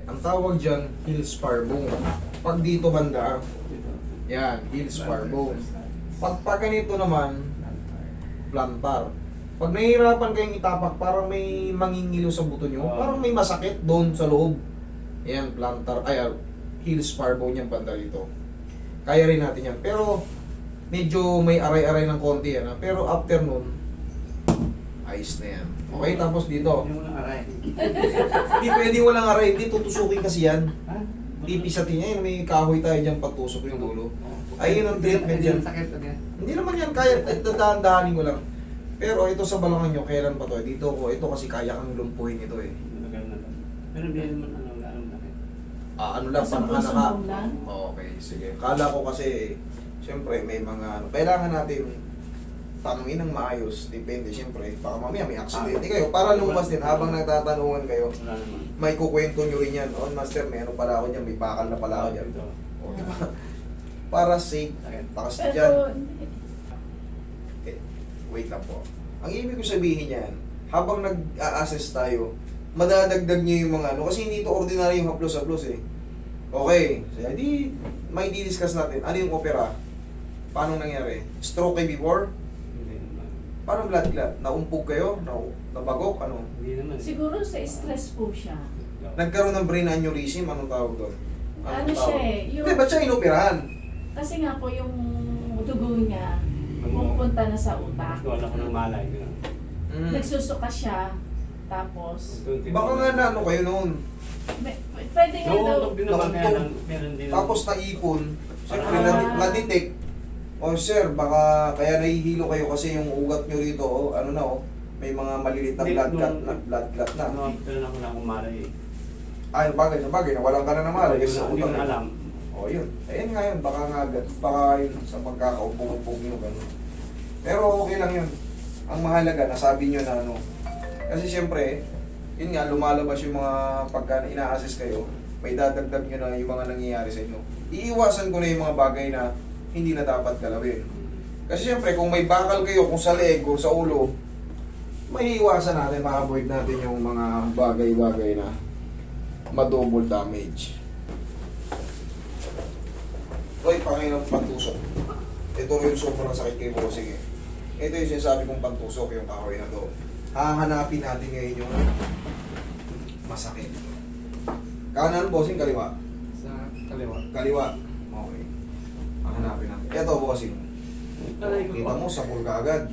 Ang tawag dyan, heel spar bone. Pag dito banda, yan, heel spar bone. Pag ganito naman, plantar. Pag nahihirapan kayong itapak, parang may mangingilo sa buto nyo, parang may masakit doon sa loob. Yan, plantar, heel spar bone yan banda dito. Kaya rin natin yan. Pero, medyo may aray-aray ng konti yan. Pero after nun, ayos na yan. Okay, tapos dito. Yung walang aray. Hindi pwede walang aray, hindi tutusukin kasi yan. Ha? Pipisatin niya yun, may kahoy tayo dyan patusok yung dulo. Ayun ang treatment Hindi yan. yung sakit. Okay. Hindi naman yan kaya, dahan-dahanin mo lang. Pero ito sa balangan nyo, kailan pa to? Dito ko, ito kasi kaya kang lumpuhin ito eh. Pero hindi naman anong sakit. Ano lang, Sa puso panaka. mo lang? Okay, sige. Kala ko kasi, siyempre may mga ano, kailangan natin tanungin ng maayos. Depende, siyempre. Baka mamaya may aksidente kayo. Para lumabas din, habang nagtatanungan kayo, Wala naman. may kukwento nyo rin yan. Oh, master, may ano pala ako dyan, may bakal na pala ako dyan. Ito. O, diba? Para safe. Takas dyan. Pero, Wait lang po. Ang ibig ko sabihin yan, habang nag-a-assess tayo, madadagdag nyo yung mga ano, kasi hindi ito ordinary yung haplos-haplos eh. Okay, so di, may di-discuss natin. Ano yung opera? Paano nangyari? Stroke kayo before? Hindi naman. Paano blood clot? Naumpog kayo? Nabagok? Ano? Hindi naman. siguro sa stress po siya. Nagkaroon ng brain aneurysm? Anong tawag doon? Ano siya eh, yung- Hindi, ba't siya inoperahan? Kasi nga po yung dugo niya, pupunta na sa utak. Wala ko ng malay. Gano'n. Mm. Nagsusuka siya, tapos, Baka nga na ano kayo noon. pwede nga daw, Nauuntog din naman kaya Nauuntog. lang. Meron din. Tapos naipon. Siyempre, Ah. na-detect. O sir, baka kaya nahihilo kayo kasi yung ugat nyo rito, ano na may mga maliliit na Hindi, blood clot nung- na. Blood clot na. Pero ako na akong malay eh. Ay, sa bagay, nawalan ka na naman. Hindi ko na alam. O yun. Ayun nga yun, baka nga, baka yun sa pagkakaupong-upong nyo, gano'n. Pero okay lang yun. Ang mahalaga, nasabi nyo na ano. Kasi siyempre, yun nga, lumalabas yung mga pagka ina-assess kayo, may dadagdag nyo na yung mga nangyayari sa inyo. Iiwasan ko na yung mga bagay na hindi na dapat galawin. Kasi siyempre, kung may bakal kayo, kung sa leg o sa ulo, may iwasan natin, ma-avoid natin yung mga bagay-bagay na ma-double damage. Hoy, Panginoon, pantusok. Ito yung sobrang sakit kay Bossing eh. Ito yung sinasabi kong pantusok, yung kahoy na to. Hahanapin natin ngayon yung masakit. Kanan, Bossing, kaliwa. Sa kaliwa. Kaliwa. Okay. Hahanapin natin. Ito, Bossing. Aray ko. Kita mo, sapul ka agad.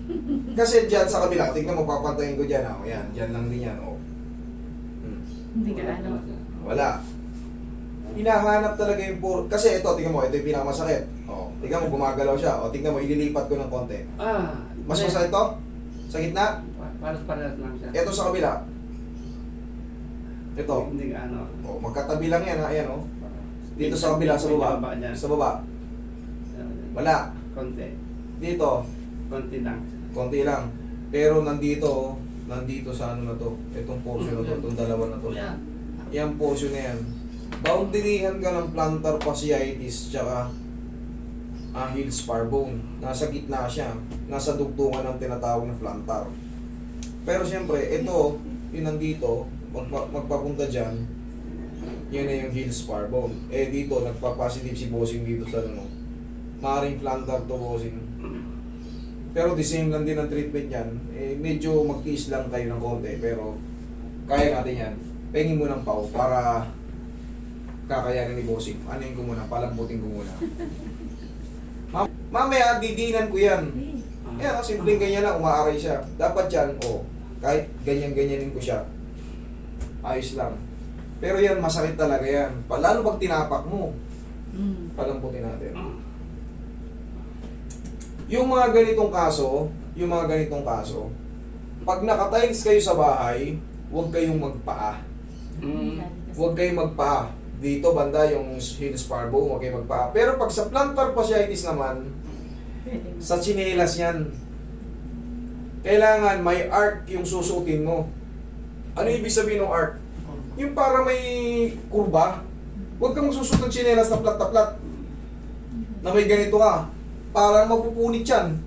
Kasi dyan sa kabila, tingnan mo, papantayin ko dyan. Oh, yan, dyan lang din yan. Oh. hindi ka ano. Wala. Hinahanap talaga yung puro. Kasi ito, tingnan mo, ito yung pinakamasakit. Oh, tingnan mo, gumagalaw siya. Oh, tingnan mo, ililipat ko ng konti. Mas masakit to? Sa gitna? Paras-paras lang siya. Ito sa kabila. Ito. Hindi ka ano. Oh, magkatabi lang yan, ha? Ayan, oh. Dito sa kabila, sa baba. dyan. Sa baba. Wala. Konti. Dito, Konti lang. konti lang. Pero nandito, oh. Nandito sa ano na to. Itong portion na to, itong dalawa na to. Yan portion na yan. Boundaryhan ka ng plantar fasciitis tsaka heel spar bone. Nasa gitna siya. Nasa dugtungan ng tinatawag na plantar. Pero siyempre, ito, yun nandito, magpapunta dyan, yun na yung heel spar bone. Eh dito, nagpa-positive si Bossing dito sa ano. Maaaring plantar to Bossing. Pero the same lang din ang treatment yan. Eh, medyo magtiis lang kayo ng konti. Pero kaya natin yan. Pengin mo ng pau para kakayanin ni Bossing. Ano yung ko muna? Palambutin ko muna. Mamaya, didinan ko yan. Yan, simpleng ganyan lang, umaaray siya. Dapat yan, kahit ganyan-ganyanin ko siya. Ayos lang. Pero yan, masakit talaga yan. Lalo pag tinapak mo, palambutin natin. Yung mga ganitong kaso, pag nakatiles kayo sa bahay, huwag kayong magpaa. Huwag kayong magpaa. Dito, banda yung heel spar bone, huwag kayong magpaa. Pero pag sa plantar fasciitis naman, sa tsinelas yan. Kailangan may arc yung susutin mo. Ano ibig sabihin ng arc? Yung para may kurba. Huwag kang susuot ng tsinelas na plat na plat. Na may ganito ka. Para mapupunit yan.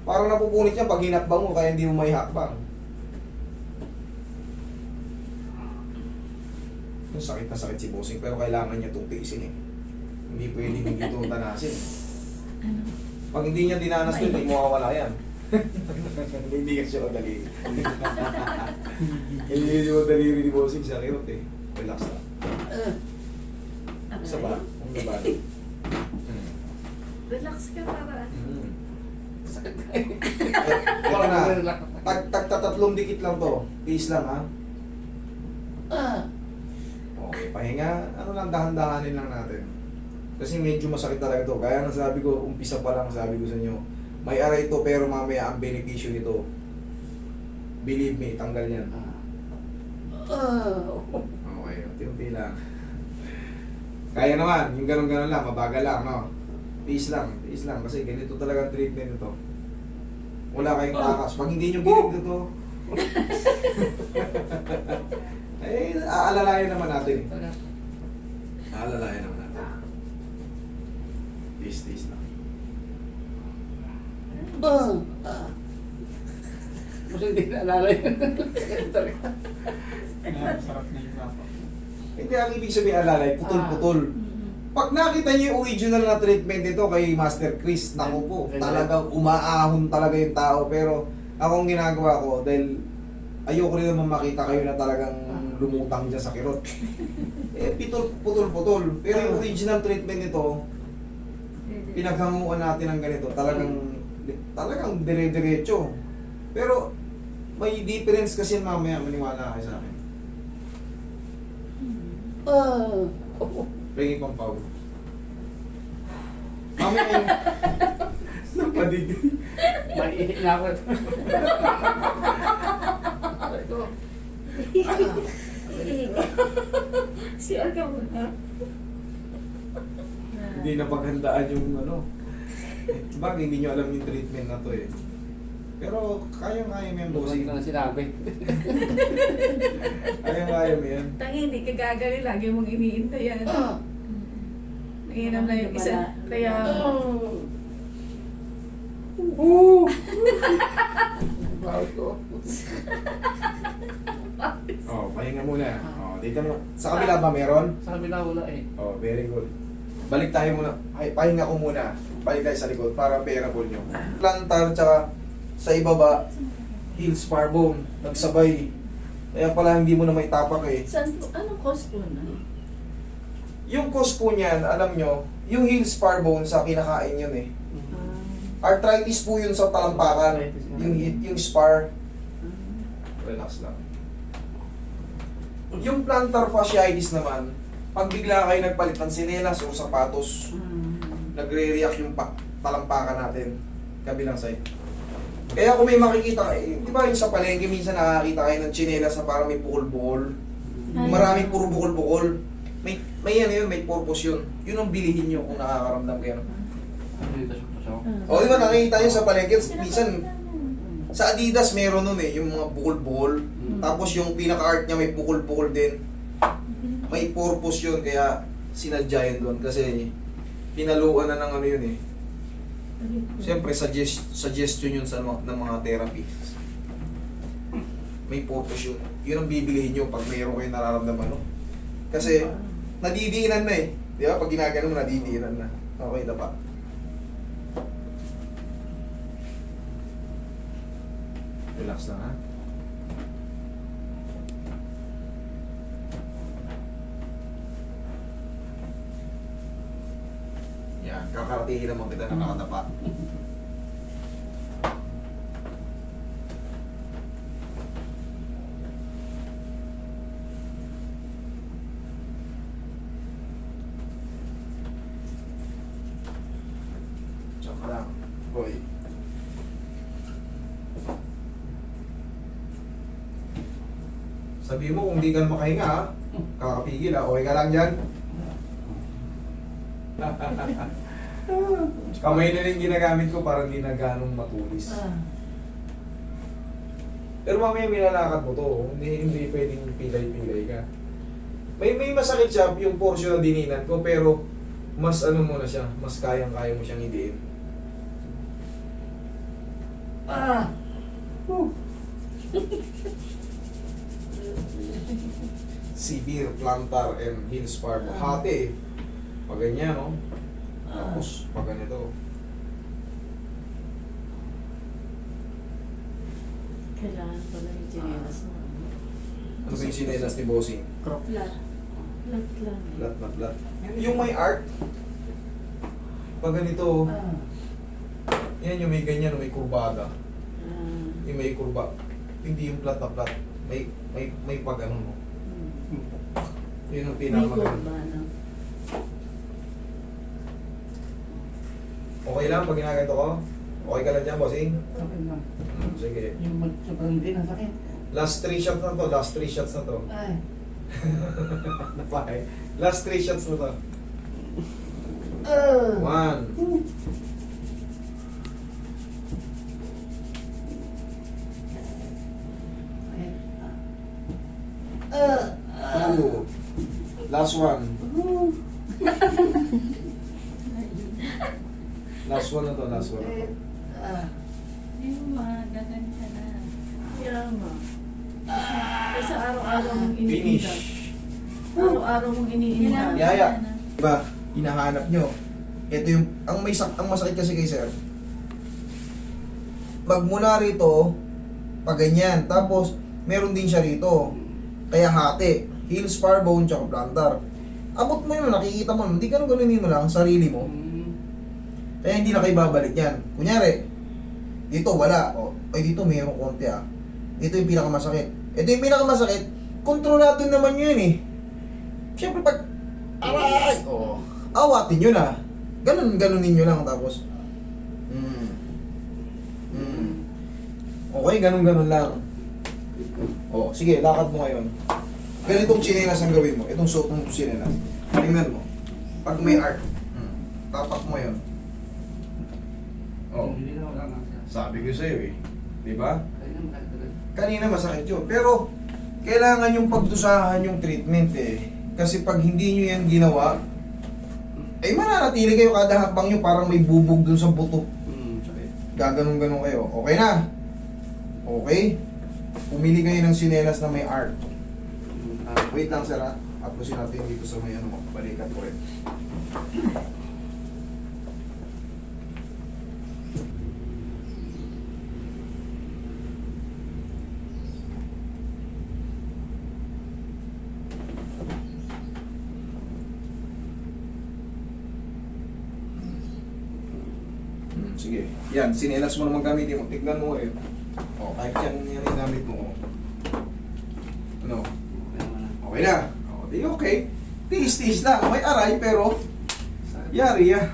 Para napupunit yan pag hinakbang mo, kaya hindi mo may hakbang. Yung sakit na sakit si bossing, pero kailangan niya itong tiisin eh. Hindi pwedeng hindi ito tanasin. Ano? Pag hindi niya dinanas ito, hindi mawawala yan. Hindi ka siya madali. Hindi mo daliri ni bossing sa kirot eh. Relax lang. Isa ba? Ang diba? Relax ka para. Sakit na Ito na. Tagtatatlong dikit lang to. Tiis lang ha. Okay, pahinga. Ano lang, dahan-dahanin lang natin. Kasi medyo masakit talaga to. Kaya nang sabi ko, umpisa pa lang sabi ko sa inyo, may aray to pero mamaya ang benepisyo nito. Believe me, tanggal yan. Okay, unti-unti lang. Kaya naman, yung ganun-ganun lang, mabagal lang, no? Tiis lang, kasi ganito talaga ang treatment nito. Wala kayong takas. Pag hindi nyo ginigdo to, eh, aalalayan naman natin. Aalalayan naman natin. Tiis lang. Mas hindi naalala yun. Sarap na yung papa. Hindi ang ibig sabihin alalay, putol-putol. Pag nakita niyo yung original na treatment nito kay Master Chris, naku po, talagang umaahon talaga yung tao. Pero akong ginagawa ko, dahil ayoko rin naman makita kayo na talagang lumutang dyan sa kirot. Eh, putol-putol. Pero yung original treatment nito, pinaghanguan natin ng ganito, talagang dire-diretso. Pero may difference kasi mamaya, maniwala kayo sa akin. Ringin pang pao. Mamaya yung napadigil. Maiihi na ako. CR ka muna. Hindi na paghandaan yung ano. Bagay, hindi nyo alam yung treatment na to eh. Pero kaya-kaya mo yan, bossing. Bukan na sinabi. Kaya-kaya mo yan. Tangi, hindi ka gagali. Lagi mong iniintay yan. Nanginam na yung isa. Kaya, Bawat ko. Oh, pahinga muna. Oh, dito mo. Sa kabila ba meron? Sa kabila wala eh. Oh, very good. Balik tayo muna. Ay, pahinga ko muna. Balik tayo sa likod para bearable nyo. Plantar tsaka sa ibaba, heel spar bone. Nagsabay. Kaya pala hindi mo na may tapak eh. saan po, anong cost po na? Yung cause po niyan, alam nyo, yung heel spar bone sa kinakain yun eh. Arthritis po yun sa talampakan. Yung spar. Relax lang. Yung plantar fasciitis naman, pag bigla kayo nagpalit ng sinelas o sapatos, nagre-react yung talampakan natin. Kabilang side. Kaya kung may makikita kayo, di ba yung sa palengke minsan nakakita kayo ng tsinelas na parang may bukol-bukol. Maraming puro bukol-bukol. May ano yun, may purpose yun. Yun ang bilihin nyo kung nakakaramdam kayo. O di ba nakikita nyo sa palengke, minsan sa Adidas meron nun eh, yung mga bukol-bukol. Tapos yung pinaka-art niya may bukol-bukol din. May purpose yun, kaya sinadya yun doon. Kasi pinaluan na ng ano yun eh. Siyempre, suggestion yun sa ng mga therapy. May purpose yun. Yun ang bibilihin nyo pag mayroon kayo nararamdaman. No? Kasi, nadidiinan na eh. Di ba? Pag ginagano mo, nadidiinan na. Okay na pa. Relax lang ha. Yan, kakaratingin naman kita na nakatapa. Tsaka lang, boy. Sabi mo kung di ka makahinga ha, kakapigil ha, okay ka lang dyan? Kamay na rin ginagamit ko para hindi na ganong matulis. Pero mamaya minalakad mo to, hindi pwedeng pilay-pilay ka. May masakit siya yung portion na dininan ko, pero mas ano mo na siya, mas kayang-kaya mo siyang idiin. severe plantar and heel spar. Hati eh. Pag ganyan, no? Tapos, pag ganito. Kailangan pala yung chinelas mo. Ano ba yung sinelas ni Bossing? Crop lang. Lat lang eh. Lat na lat. Yung may art. Pag ganito, yan yung may ganyan, may kurbada. Ah, Yung may kurba. Hindi yung plat na plat. May pag ano mo. Yun ang may pinakamaganda. kurba, no? Okay lang pag ginaganto ko? Okay ka lang dyan, bossing? Okay lang. Sige. Yung sobrang hindi na sakit. Last 3 shots na to. Last 3 shots na to. Ay. Napay. Last 3 shots na to. 1. Two. Last one. Last one na to, last one na to. Yung mga gaganda na. Kaya nga. Kasi araw-araw mong Finish. iniinda. Araw-araw mong iniinda. Yaya. Diba, hinahanap nyo. Ito yung, ang masakit kasi kay sir. Magmula rito, pag ganyan. Tapos, meron din siya rito. Kaya hati. Heel spar bone, tsaka plantar. Abot mo yun, nakikita mo. Hindi ganun-ganunin mo lang ang sarili mo. Kaya hindi na kayo babalik yan. Kunyari, dito wala. O, ay dito mayroong konti ah. Ito yung pinakamasakit. Ito yung pinakamasakit. Kontrolado naman yun eh. Siyempre pag, aray! O, awatin nyo na. Ganunin nyo lang tapos. Okay, ganun lang. O, sige, lakad mo ngayon. Ganitong chinelas ang gawin mo. Itong suot mong chinelas. Tingnan mo. Pag may art, tapak mo yun. Oh, Hindi na wala nga siya. sabi ko sa'yo eh. Di ba? Kaya naman talaga. Kanina masakit yun. Pero, kailangan yung pagdusahan yung treatment eh. Kasi pag hindi nyo yan ginawa, ay mananatili kayo kada hakbang nyo parang may bubog dun sa buto. Sakit. Gaganon-ganon kayo. Okay na? Okay? Pumili kayo ng sinelas na may art. Wait lang sir ha. Apusin natin dito sa may ano, balikat ko eh. Sige. Yan, sinelas mo naman gamitin mo. Tignan mo eh. O, kahit yan yung gamit mo. Ano? Kaya naman na. Okay na. O, di okay. Tiis-tiis lang. May aray pero yari ah.